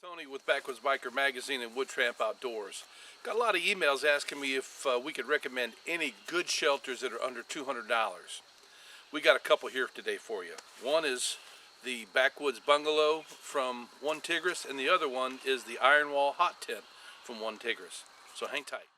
Tony with Backwoods Biker Magazine and Wood Tramp Outdoors. Got a lot of emails asking me if we could recommend any good shelters that are under $200. We got a couple here today for you. One is the Backwoods Bungalow from One Tigris, and the other one is the Iron Wall Hot Tent from One Tigris. So hang tight.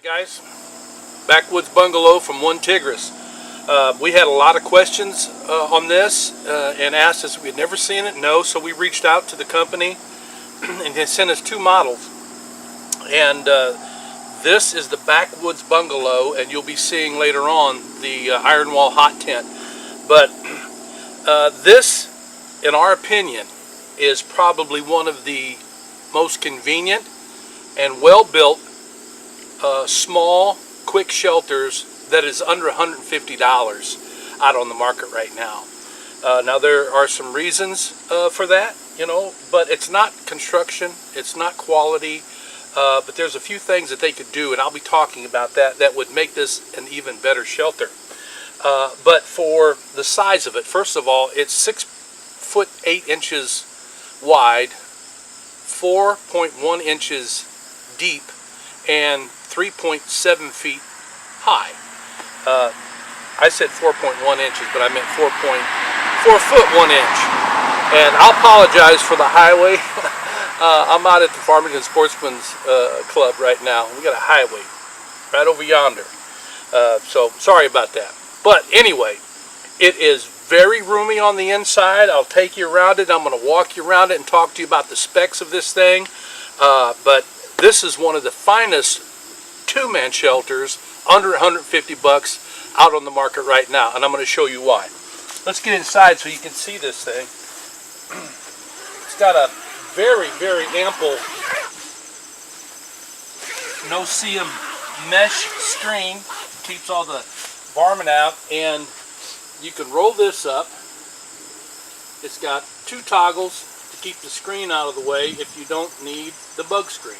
Guys, Backwoods Bungalow from One Tigris. We had a lot of questions on this and asked us if we had never seen it. No, so we reached out to the company and they sent us two models. And this is the Backwoods Bungalow, and you'll be seeing later on the Iron Wall Hot Tent. But this, in our opinion, is probably one of the most convenient and well-built small, quick shelters that is under $150 out on the market right now. Now there are some reasons for that. you know, but it's not construction, it's not quality, but there's a few things that they could do, and I'll be talking about that would make this an even better shelter. But for the size of it, first of all, it's 6 foot 8 inches wide, 4.1 inches deep, and 3.7 feet high. I said 4.1 inches, but I meant 4 foot 1 inch. And I'll apologize for the highway. I'm out at the Farmington Sportsman's Club right now. We got a highway right over yonder. So sorry about that. But anyway, it is very roomy on the inside. I'll take you around it. I'm going to walk you around it and talk to you about the specs of this thing. But this is one of the finest two-man shelters under 150 bucks out on the market right now, and I'm going to show you why. Let's get inside so you can see this thing. It's got a very, very ample no-seam mesh screen, keeps all the varmint out, and you can roll this up. It's got 2 toggles to keep the screen out of the way if you don't need the bug screen.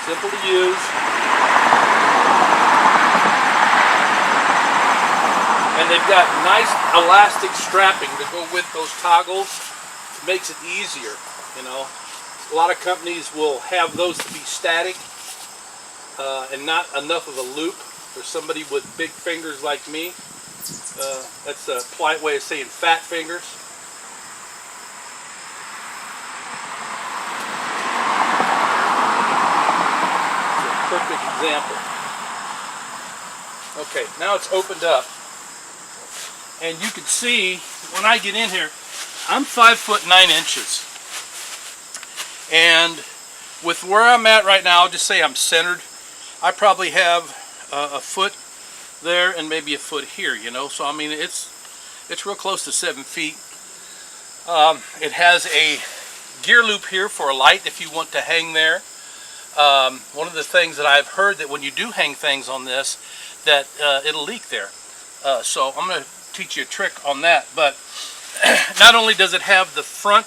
Simple to use. And they've got nice elastic strapping to go with those toggles. It makes it easier, you know. A lot of companies will have those to be static and not enough of a loop for somebody with big fingers like me. That's a polite way of saying fat fingers. Perfect example. Okay, now it's opened up, and you can see when I get in here, I'm 5 foot 9 inches, and with where I'm at right now, I'll just say I'm centered. I probably have a foot there and maybe a foot here, you know. So I mean, it's real close to 7 feet. It has a gear loop here for a light if you want to hang there. One of the things that I've heard that when you do hang things on this, that it'll leak there. So I'm going to teach you a trick on that. But not only does it have the front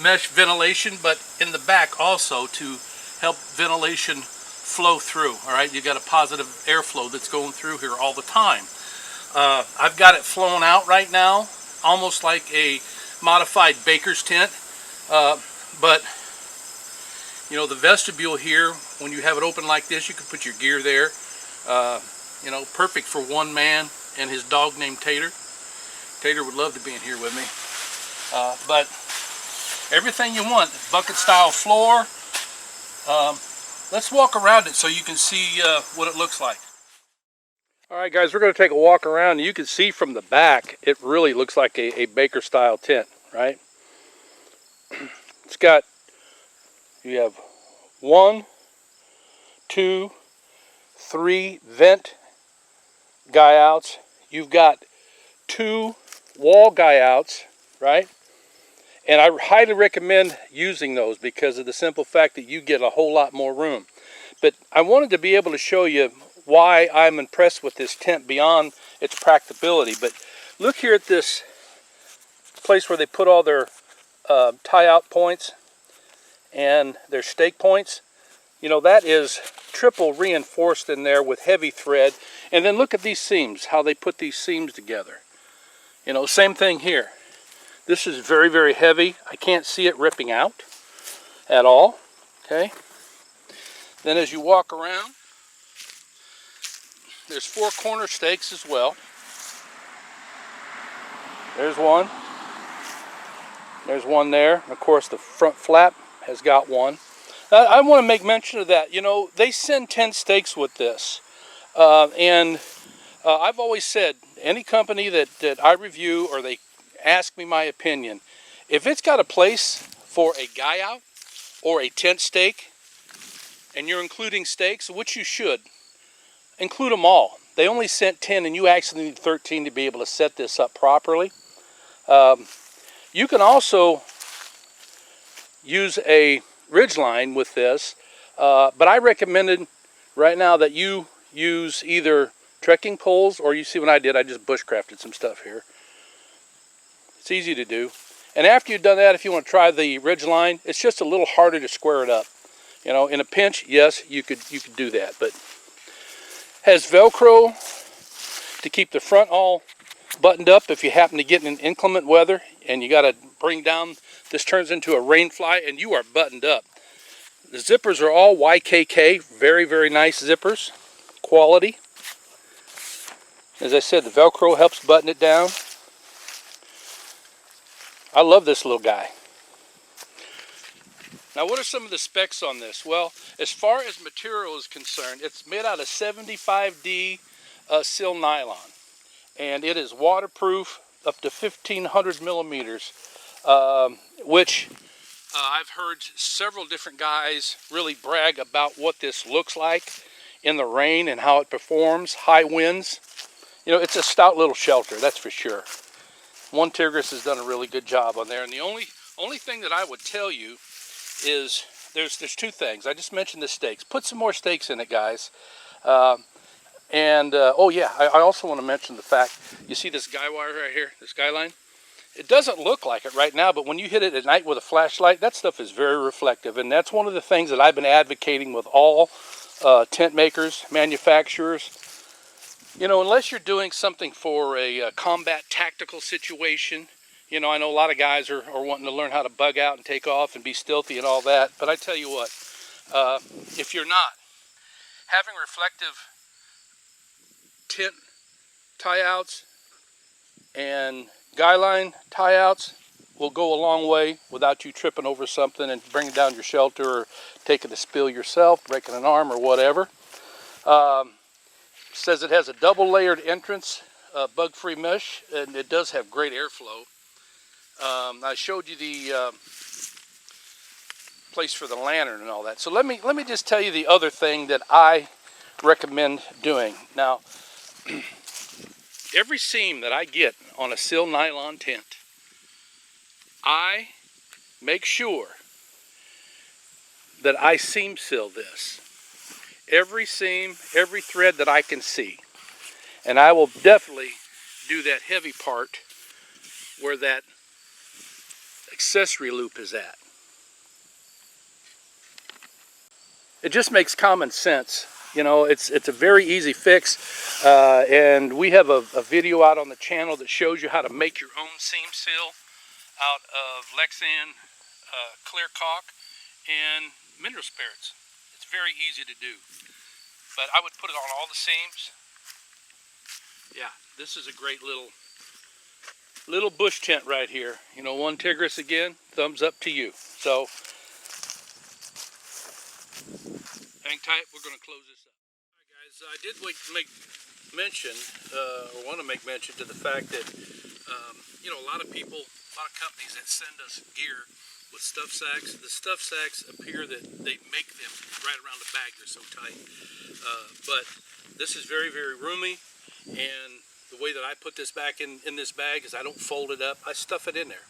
mesh ventilation, but in the back also to help ventilation flow through. All right, you got a positive airflow that's going through here all the time. I've got it flown out right now, almost like a modified baker's tent. But you know, the vestibule here, when you have it open like this, you can put your gear there. You know, perfect for one man and his dog named Tater. Tater would love to be in here with me. But everything you want, bucket style floor. Let's walk around it so you can see what it looks like. All right, guys, we're going to take a walk around. You can see from the back, it really looks like a baker style tent, right? It's got, you have 1, 2, 3 vent guy outs. You've got 2 wall guy outs, right? And I highly recommend using those because of the simple fact that you get a whole lot more room. But I wanted to be able to show you why I'm impressed with this tent beyond its practicability. But look here at this place where they put all their tie-out points and their stake points. You know, that is triple reinforced in there with heavy thread. And then look at these seams, how they put these seams together. You know, same thing here. This is very, very heavy. I can't see it ripping out at all. Okay. Then as you walk around, there's 4 corner stakes as well. There's one. There's one there. Of course, the front flap has got one. I want to make mention of that. You know, they send 10 stakes with this. I've always said, any company that I review or they ask me my opinion, if it's got a place for a guy out or a tent stake, and you're including stakes, which you should, include them all. They only sent 10 and you actually need 13 to be able to set this up properly. You can also use a ridgeline with this, but I recommended right now that you use either trekking poles, or you see what I did, I just bushcrafted some stuff here. It's easy to do. And after you've done that, if you want to try the ridge line, it's just a little harder to square it up. You know, in a pinch, yes, you could do that, but has Velcro to keep the front all buttoned up if you happen to get in inclement weather and you got to bring down, this turns into a rain fly and you are buttoned up. The zippers are all YKK, very, very nice zippers, quality. As I said, the Velcro helps button it down. I love this little guy. Now, what are some of the specs on this? Well, as far as material is concerned, it's made out of 75D sil nylon. And it is waterproof up to 1,500 millimeters, which I've heard several different guys really brag about what this looks like in the rain and how it performs, high winds. You know, it's a stout little shelter, that's for sure. One Tigris has done a really good job on there. And the only thing that I would tell you is there's two things. I just mentioned the stakes. Put some more stakes in it, guys. Oh yeah, I also want to mention the fact, you see this guy wire right here, this guy line? It doesn't look like it right now, but when you hit it at night with a flashlight, that stuff is very reflective. And that's one of the things that I've been advocating with all tent makers, manufacturers. You know, unless you're doing something for a combat tactical situation, you know, I know a lot of guys are wanting to learn how to bug out and take off and be stealthy and all that. But I tell you what, if you're not, having reflective tent tie-outs and guy line tie-outs will go a long way without you tripping over something and bringing down your shelter or taking a spill yourself, breaking an arm or whatever. Says it has a double layered entrance, bug-free mesh, and it does have great airflow. I showed you the place for the lantern and all that. So let me just tell you the other thing that I recommend doing. Now, every seam that I get on a sil nylon tent, I make sure that I seam seal this. Every seam, every thread that I can see. And I will definitely do that heavy part where that accessory loop is at. It just makes common sense. You know, it's a very easy fix, and we have a video out on the channel that shows you how to make your own seam seal out of Lexan clear caulk and mineral spirits. It's very easy to do, but I would put it on all the seams. Yeah, this is a great little bush tent right here. You know, One Tigris again, thumbs up to you. So hang tight, we're going to close this up. All right, guys, I did make mention, or want to make mention to the fact that, you know, a lot of people, a lot of companies that send us gear with stuff sacks, the stuff sacks appear that they make them right around the bag, they're so tight. But this is very, very roomy, and the way that I put this back in this bag is I don't fold it up, I stuff it in there,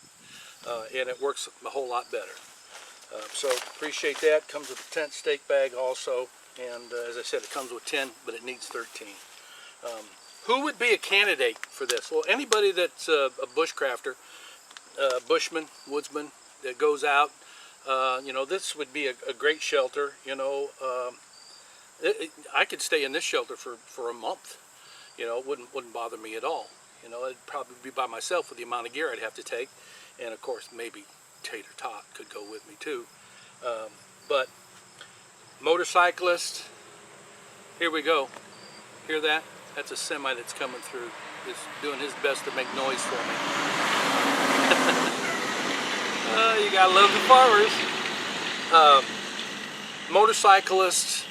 and it works a whole lot better. So appreciate that. Comes with a tent stake bag also, and as I said, it comes with 10, but it needs 13. Who would be a candidate for this? Well, anybody that's a bushcrafter, bushman, woodsman that goes out, you know, this would be a great shelter. You know, I could stay in this shelter for a month. You know, it wouldn't bother me at all. You know, I'd probably be by myself with the amount of gear I'd have to take, and of course maybe Tater Tot could go with me too. But motorcyclist, here we go. Hear that? That's a semi that's coming through. It's doing his best to make noise for me. You gotta love the farmers. Motorcyclists,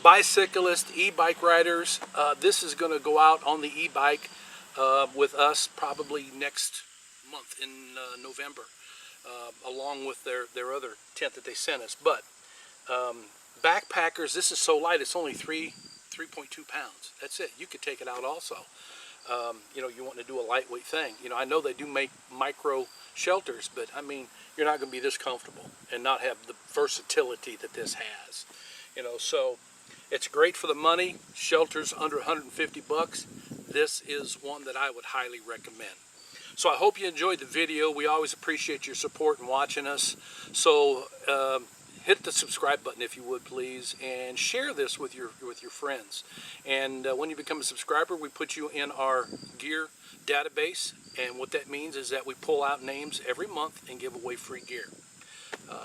bicyclists, e-bike riders. This is going to go out on the e-bike with us probably next month in November, along with their other tent that they sent us. But backpackers, this is so light, it's only 3.2 pounds. That's it. You could take it out also. You know, you want to do a lightweight thing. You know, I know they do make micro shelters, but I mean, you're not going to be this comfortable and not have the versatility that this has. You know, so It's great for the money. Shelters under 150 bucks. This is one that I would highly recommend. So I hope you enjoyed the video. We always appreciate your support and watching us. So hit the subscribe button if you would, please, and share this with your friends. And when you become a subscriber, we put you in our gear database. And what that means is that we pull out names every month and give away free gear.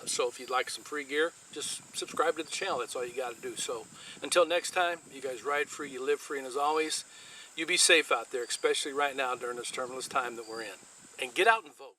So if you'd like some free gear, just subscribe to the channel. That's all you got to do. So until next time, you guys ride free, you live free, and as always, you be safe out there, especially right now during this turbulent time that we're in. And get out and vote.